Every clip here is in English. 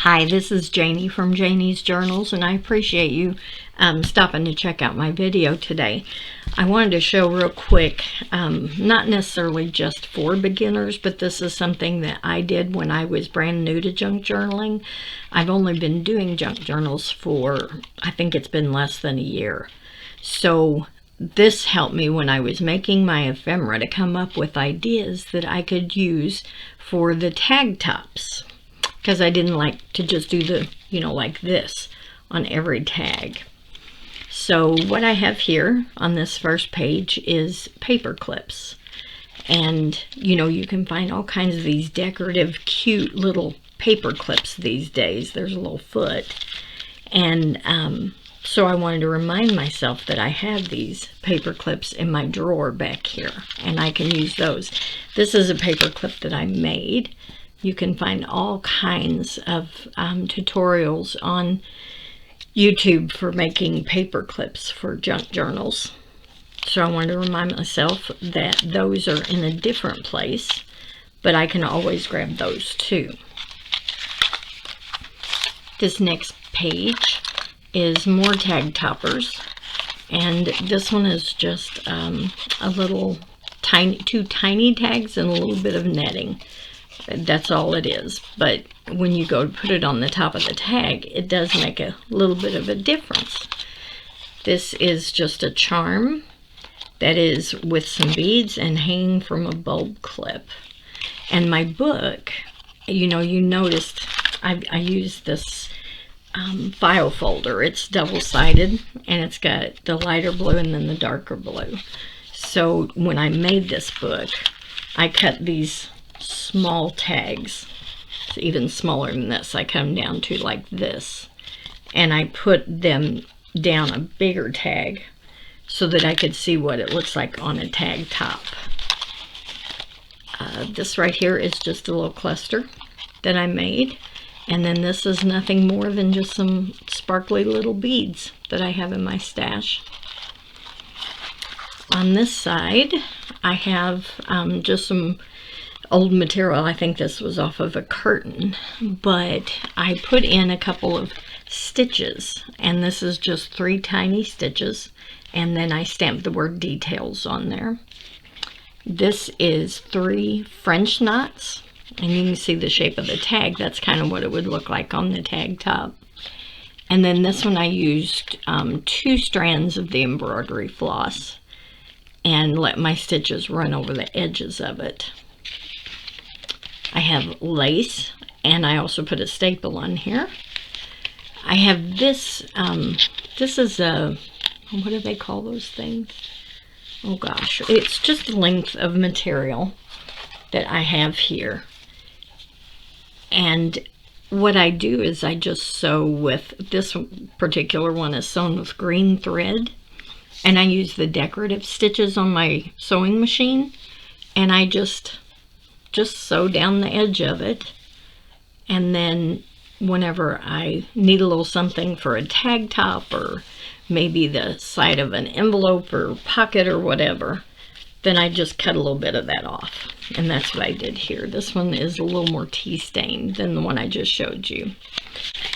Hi, this is Janie from Janie's Journals, and I appreciate you stopping to check out my video today. I wanted to show real quick, not necessarily just for beginners, but this is something that I did when I was brand new to junk journaling. I've only been doing junk journals for, I think it's been less than a year. So this helped me when I was making my ephemera to come up with ideas that I could use for the tag tops, because I didn't like to just do the, like this on every tag. So what I have here on this first page is paper clips. And, you can find all kinds of these decorative, cute little paper clips these days. There's a little foot. And so I wanted to remind myself that I have these paper clips in my drawer back here, and I can use those. This is a paper clip that I made. You can find all kinds of tutorials on YouTube for making paper clips for junk journals. So I wanted to remind myself that those are in a different place, but I can always grab those too. This next page is more tag toppers, and this one is just a little two tiny tags and a little bit of netting. That's all it is, but when you go to put it on the top of the tag, it does make a little bit of a difference. This is just a charm that is with some beads and hanging from a bulb clip. And my book, you noticed I used this file folder. It's double-sided, and it's got the lighter blue and then the darker blue. So when I made this book, I cut these small tags. It's even smaller than this. I cut them down to like this, and I put them down a bigger tag so that I could see what it looks like on a tag top. This right here is just a little cluster that I made, and then this is nothing more than just some sparkly little beads that I have in my stash. On this side, I have just some old material. I think this was off of a curtain, but I put in a couple of stitches, and this is just 3 tiny stitches, and then I stamped the word details on there. This is 3 French knots, and you can see the shape of the tag. That's kind of what it would look like on the tag top. And then this one I used 2 strands of the embroidery floss and let my stitches run over the edges of it. I have lace, and I also put a staple on here. I have this, this is a, what do they call those things? Oh gosh, it's just a length of material that I have here. And what I do is I just sew with, this particular one is sewn with green thread, and I use the decorative stitches on my sewing machine, and I just sew down the edge of it, and then whenever I need a little something for a tag top, or maybe the side of an envelope or pocket or whatever, then I just cut a little bit of that off. And that's what I did here. This one is a little more tea stained than the one I just showed you.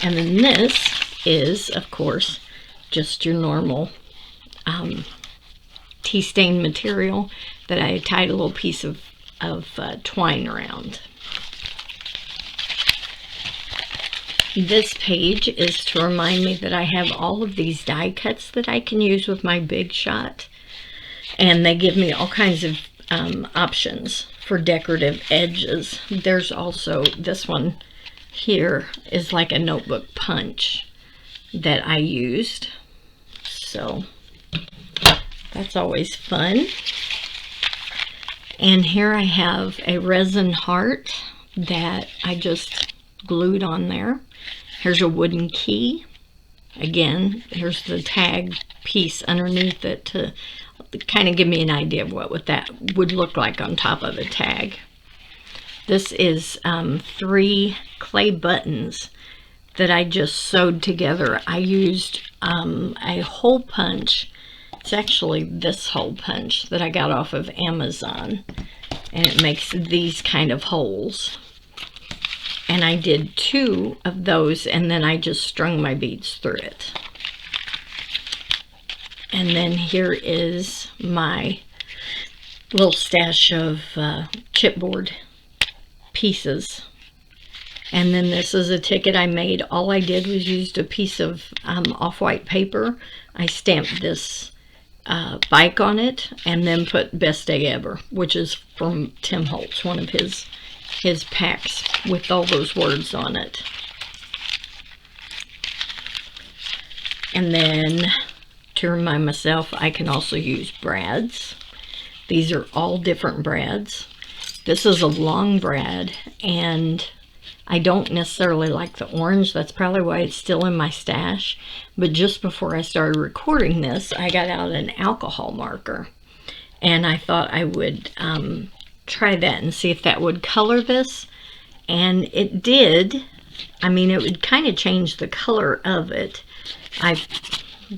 And then this is, of course, just your normal tea stained material that I tied a little piece of twine around. This page is to remind me that I have all of these die cuts that I can use with my Big Shot, and they give me all kinds of options for decorative edges. There's also this one here is like a notebook punch that I used, so that's always fun. And here I have a resin heart that I just glued on there. Here's a wooden key. Again, here's the tag piece underneath it to kind of give me an idea of what that would look like on top of a tag. This is 3 clay buttons that I just sewed together. I used a hole punch. It's actually this hole punch that I got off of Amazon, and it makes these kind of holes. And I did 2 of those, and then I just strung my beads through it. And then here is my little stash of chipboard pieces. And then this is a ticket I made. All I did was used a piece of off-white paper. I stamped this bike on it and then put Best Day Ever, which is from Tim Holtz, one of his packs with all those words on it. And then to remind myself, I can also use brads. These are all different brads. This is a long brad, and I don't necessarily like the orange. That's probably why it's still in my stash. But just before I started recording this, I got out an alcohol marker. And I thought I would try that and see if that would color this. And it did. I mean, it would kind of change the color of it. I've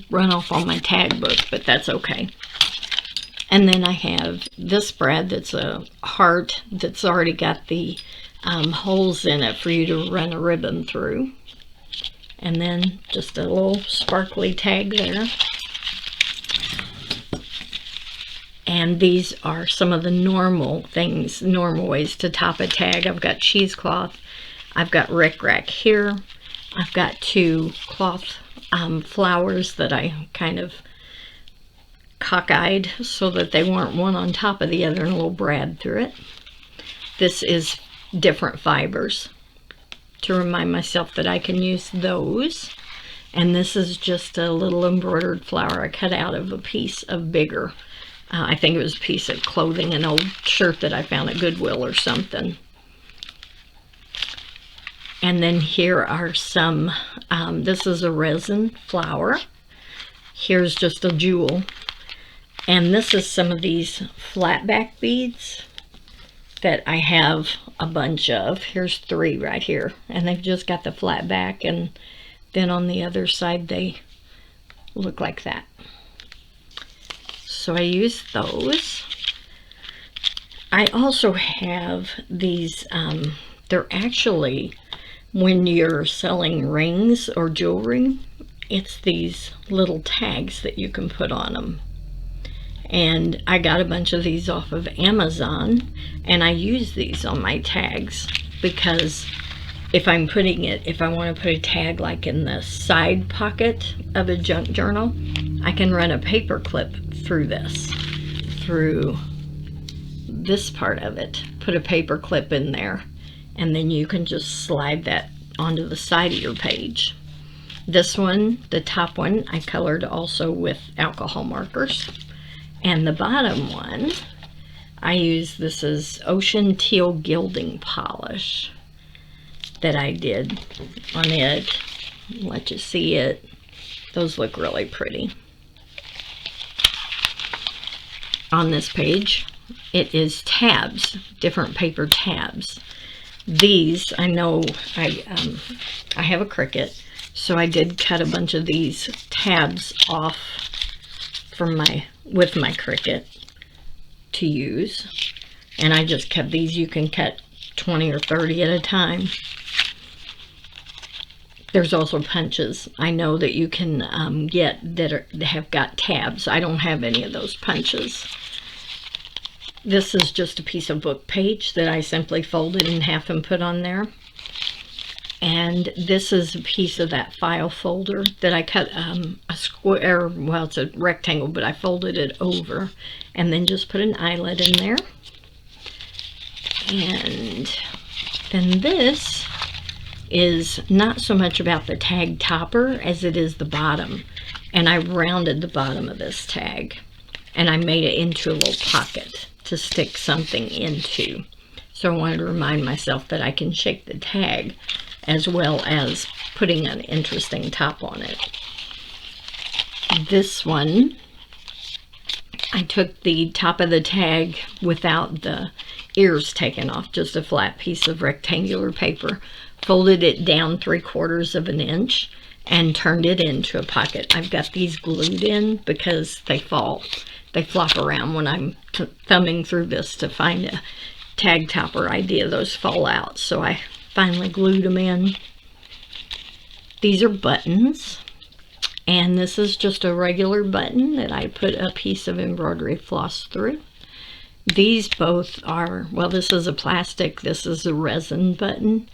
run off on my tag book, but that's okay. And then I have this brad that's a heart that's already got the holes in it for you to run a ribbon through. And then just a little sparkly tag there. And these are some of the normal ways to top a tag. I've got cheesecloth. I've got rickrack here. I've got 2 cloth flowers that I kind of cockeyed so that they weren't one on top of the other, and a little brad through it. This is different fibers to remind myself that I can use those. And this is just a little embroidered flower I cut out of a piece of bigger, I think it was a piece of clothing, an old shirt that I found at Goodwill or something. And then here are some, this is a resin flower. Here's just a jewel. And this is some of these flat back beads that I have a bunch of. Here's 3 right here. And they've just got the flat back, and then on the other side they look like that. So I use those. I also have these, they're actually, when you're selling rings or jewelry, it's these little tags that you can put on them. And I got a bunch of these off of Amazon, and I use these on my tags because if I want to put a tag like in the side pocket of a junk journal, I can run a paper clip through this part of it, put a paper clip in there, and then you can just slide that onto the side of your page. This one, the top one, I colored also with alcohol markers. And the bottom one, I use, this is Ocean Teal Gilding Polish that I did on it. Let you see it. Those look really pretty. On this page, it is tabs, different paper tabs. These, I know I have a Cricut, so I did cut a bunch of these tabs off from with my Cricut to use, and I just kept these. You can cut 20 or 30 at a time. There's also punches I know that you can get that have got tabs. I don't have any of those punches. This is just a piece of book page that I simply folded in half and put on there. And this is a piece of that file folder that I cut a square, well, it's a rectangle, but I folded it over and then just put an eyelet in there. And then this is not so much about the tag topper as it is the bottom. And I rounded the bottom of this tag, and I made it into a little pocket to stick something into. So I wanted to remind myself that I can shake the tag as well as putting an interesting top on it. This one, I took the top of the tag without the ears taken off, just a flat piece of rectangular paper, folded it down 3/4 of an inch, and turned it into a pocket. I've got these glued in because they fall. They flop around when I'm thumbing through this to find a tag topper idea. Those fall out, so I finally glued them in. These are buttons, and this is just a regular button that I put a piece of embroidery floss through. These both are, well, this is a plastic, this is a resin button.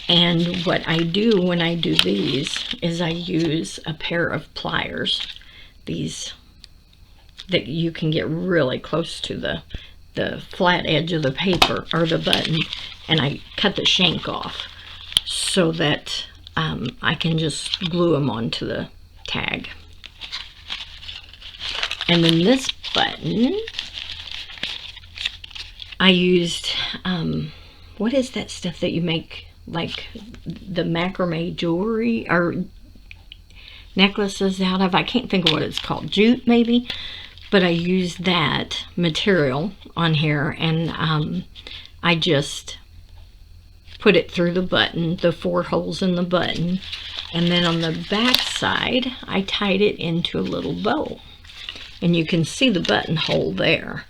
And what I do when I do these is I use a pair of pliers, these that you can get really close to the flat edge of the paper or the button, and I cut the shank off so that I can just glue them onto the tag. And then this button, I used, what is that stuff that you make, like the macrame jewelry or necklaces out of? I can't think of what it's called, jute maybe, but I used that material on here, and I just put it through the button, the 4 holes in the button, and then on the back side I tied it into a little bow, and you can see the buttonhole there.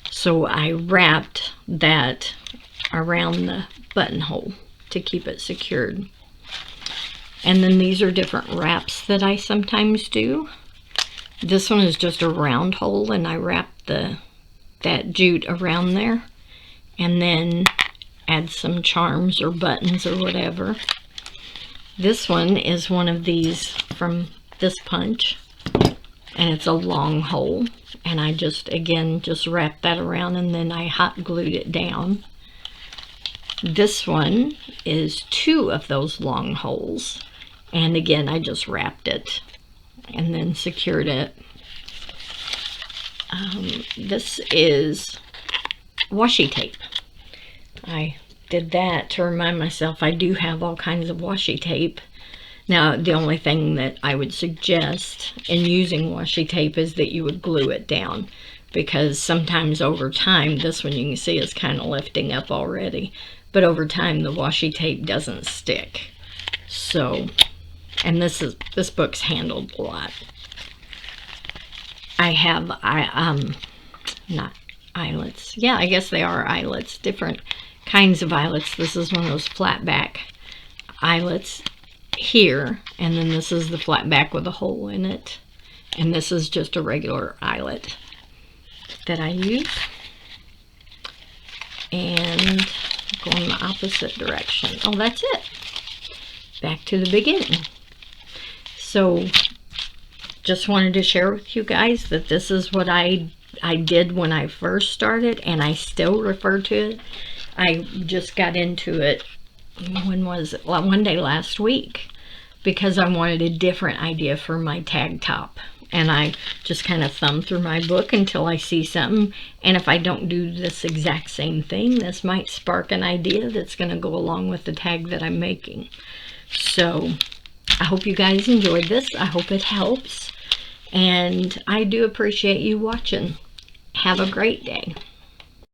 So I wrapped that around the buttonhole to keep it secured. And then these are different wraps that I sometimes do. This one is just a round hole, and I wrapped that jute around there, and then add some charms or buttons or whatever. This one is one of these from this punch, and it's a long hole, and I just wrapped that around, and then I hot glued it down. This one is 2 of those long holes, and again I just wrapped it and then secured it. This is washi tape. I did that to remind myself I do have all kinds of washi tape. Now, the only thing that I would suggest in using washi tape is that you would glue it down, because sometimes over time, this one you can see is kind of lifting up already, but over time the washi tape doesn't stick. So, and this book's handled a lot. I have not eyelets. Yeah, I guess they are eyelets, different kinds of eyelets. This is one of those flat back eyelets here, and then this is the flat back with a hole in it, and this is just a regular eyelet that I use. And going the opposite direction. Oh, that's it. Back to the beginning. So just wanted to share with you guys that this is what I did when I first started, and I still refer to it. I just got into it, when was it? Well, one day last week, because I wanted a different idea for my tag top. And I just kind of thumb through my book until I see something. And if I don't do this exact same thing, this might spark an idea that's going to go along with the tag that I'm making. So I hope you guys enjoyed this. I hope it helps. And I do appreciate you watching. Have a great day.